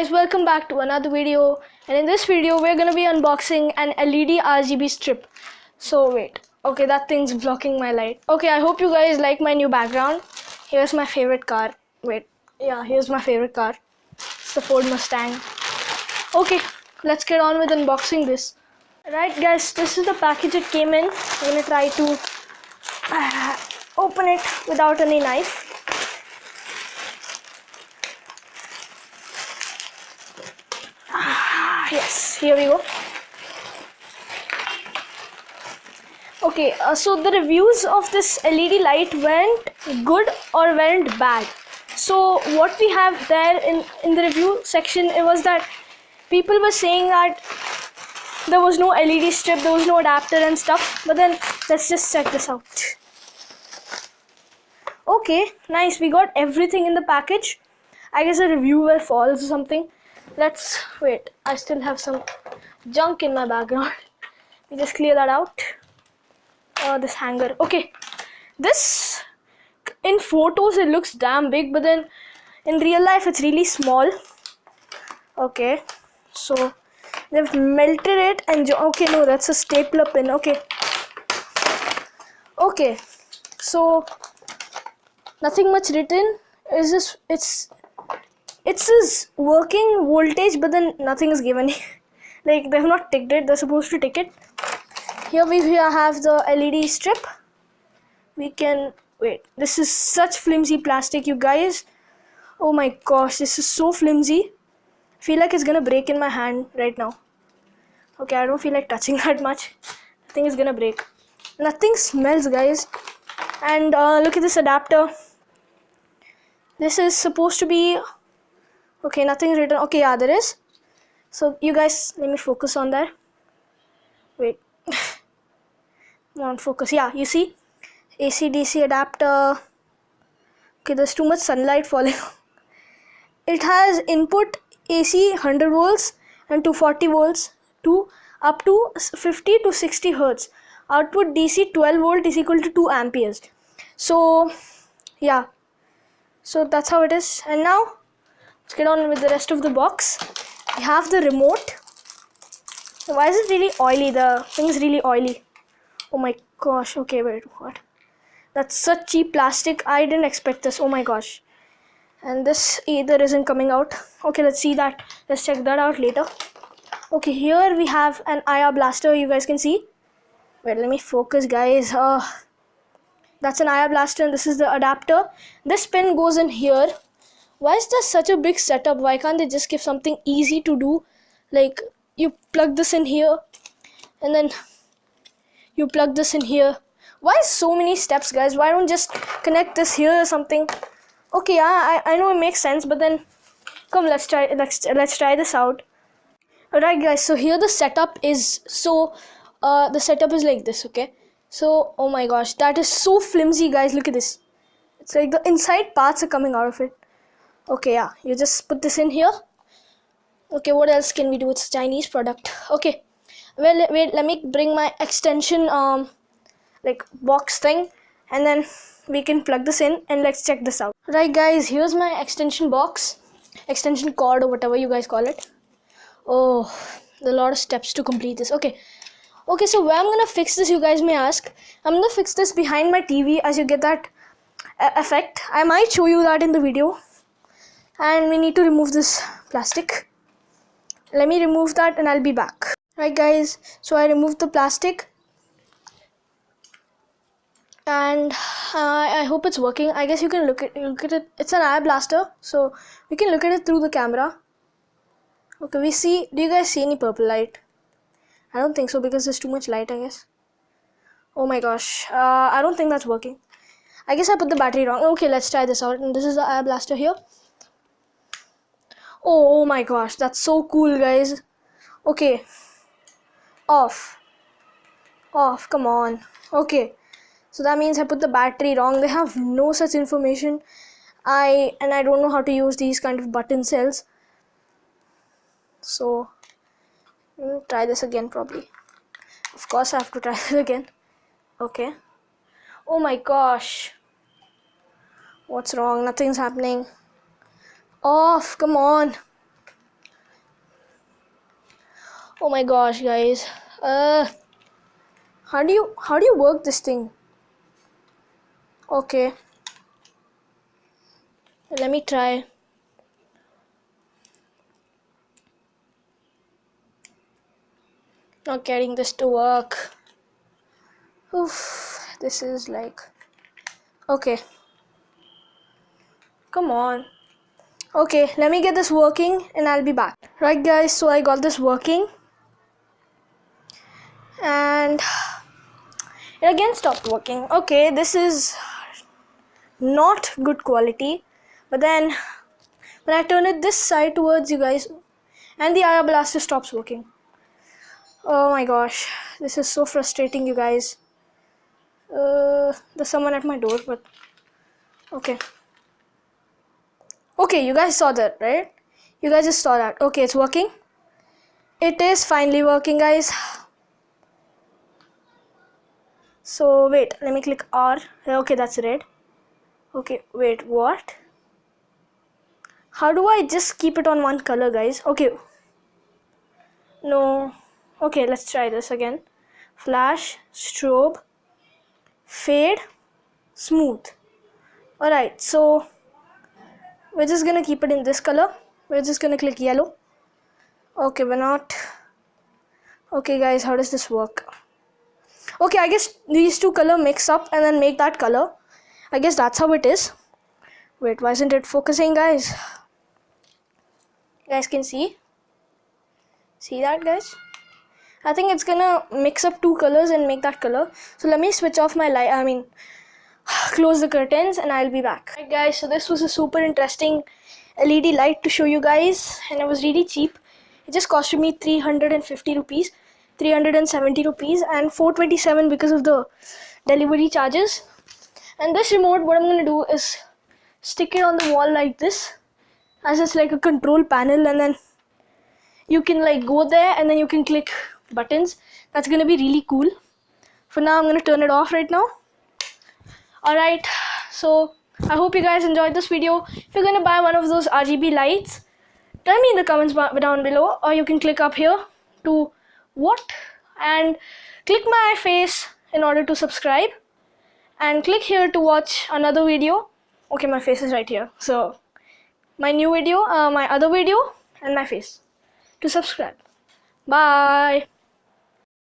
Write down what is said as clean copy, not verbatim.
guys, welcome back to another video, and in this video we're gonna be unboxing an LED RGB strip. So wait, okay, that thing's blocking my light. Okay, I hope you guys like my new background. Here's my favorite car. Wait, yeah, here's my favorite car. It's the Ford Mustang. Okay, let's get on with unboxing this. Right guys, this is the package it came in. I'm gonna try to open it without any knife. Yes, here we go. Okay, so the reviews of this LED light went good or went bad. So what we have there in the review section, it was that people were saying that there was no LED strip, there was no adapter and stuff. But then let's just check this out. Okay, nice. We got everything in the package. I guess the reviewer falls or something. Let's wait. I still have some junk in my background. We just clear that out. This hanger. Okay, this in photos it looks damn big, but then in real life it's really small. Okay, so they've melted it and okay, no, that's a stapler pin. Okay, so nothing much written. Is this? It says working voltage, but then nothing is given. Like they've not ticked it. They're supposed to tick it. Here we have the LED strip. We can wait. This is such flimsy plastic, you guys. Oh my gosh, this is so flimsy. I feel like it's gonna break in my hand right now. Okay, I don't feel like touching that much. I think it's gonna break. Nothing smells, guys. And look at this adapter. This is supposed to be. Okay, nothing's written. Okay, yeah, there is. So you guys, let me focus on that. Wait. Come on, focus. Yeah, you see? AC-DC adapter. Okay, there's too much sunlight falling. It has input AC 100 volts and 240 volts to up to 50 to 60 hertz. Output DC 12 volt is equal to 2 amperes. So, yeah. So that's how it is. And now, let's get on with the rest of the box. We have the remote. Why is it really oily? The thing is really oily. Oh my gosh. Okay, wait, what? That's such cheap plastic. I didn't expect this. Oh my gosh. And this either isn't coming out. Okay, let's see that. Let's check that out later. Okay, here we have an IR blaster. You guys can see. Wait, let me focus, guys. That's an IR blaster and this is the adapter. This pin goes in here. Why is there such a big setup? Why can't they just give something easy to do? Like you plug this in here and then you plug this in here. Why so many steps, guys? Why don't just connect this here or something? Okay, yeah, I know it makes sense, but then come, let's try this out. Alright guys, so here the setup is. So the setup is like this, okay? So oh my gosh, that is so flimsy, guys. Look at this. It's like the inside parts are coming out of it. Okay, yeah, you just put this in here. Okay, what else can we do? It's a Chinese product. Okay, well, wait, let me bring my extension like box thing, and then we can plug this in and let's check this out. Right guys, here's my extension box, extension cord or whatever you guys call it. Oh, there are a lot of steps to complete this. Okay, so where I'm gonna fix this, you guys may ask. I'm gonna fix this behind my TV as you get that effect. I might show you that in the video. And we need to remove this plastic. Let me remove that and I'll be back. Right guys, so I removed the plastic and I hope it's working. I guess you can look at it. It's an eye blaster, so we can look at it through the camera. Okay, we see. Do you guys see any purple light? I don't think so because there's too much light, I guess. Oh my gosh, I don't think that's working. I guess I put the battery wrong. Okay, let's try this out. And this is the eye blaster here. Oh my gosh, that's so cool, guys. Okay, off, come on. Okay, so that means I put the battery wrong. They have no such information. I don't know how to use these kind of button cells. So try this again probably. Of course I have to try this again. Okay. Oh my gosh, what's wrong? Nothing's happening. Off, come on. Oh my gosh, guys. How do you work this thing? Okay. Let me try. Not getting this to work. Oof, this is like... Okay. Come on. Okay, let me get this working and I'll be back. Right guys, so I got this working. And it again stopped working. Okay, this is not good quality. But then when I turn it this side towards you guys, and the IR blaster stops working. Oh my gosh, this is so frustrating, you guys. There's someone at my door, but okay. Okay, you guys saw that, right? You guys just saw that. Okay, it's working. It is finally working, guys. So wait, let me click R. Okay, that's red. Okay, wait, what? How do I just keep it on one color, guys? Okay. No. Okay, let's try this again. Flash, strobe, fade, smooth. Alright, so we're just gonna keep it in this color. We're just gonna click yellow. Okay, we're not. Okay guys, how does this work? Okay, I guess these two color mix up and then make that color. I guess that's how it is. Wait, why isn't it focusing, guys? You guys can see that, guys? I think it's gonna mix up two colors and make that color. So let me switch off my light, close the curtains and I'll be back. Alright guys, so this was a super interesting LED light to show you guys, and it was really cheap. It just costed me 350 rupees, 370 rupees and 427 because of the delivery charges. And this remote, what I'm gonna do is stick it on the wall like this, as it's like a control panel, and then you can like go there and then you can click buttons. That's gonna be really cool. For now, I'm gonna turn it off right now. Alright, so I hope you guys enjoyed this video. If you're gonna buy one of those RGB lights, tell me in the comments down below, or you can click up here to what, and click my face in order to subscribe, and click here to watch another video. Okay, my face is right here, so my new video, my other video, and my face to subscribe. Bye.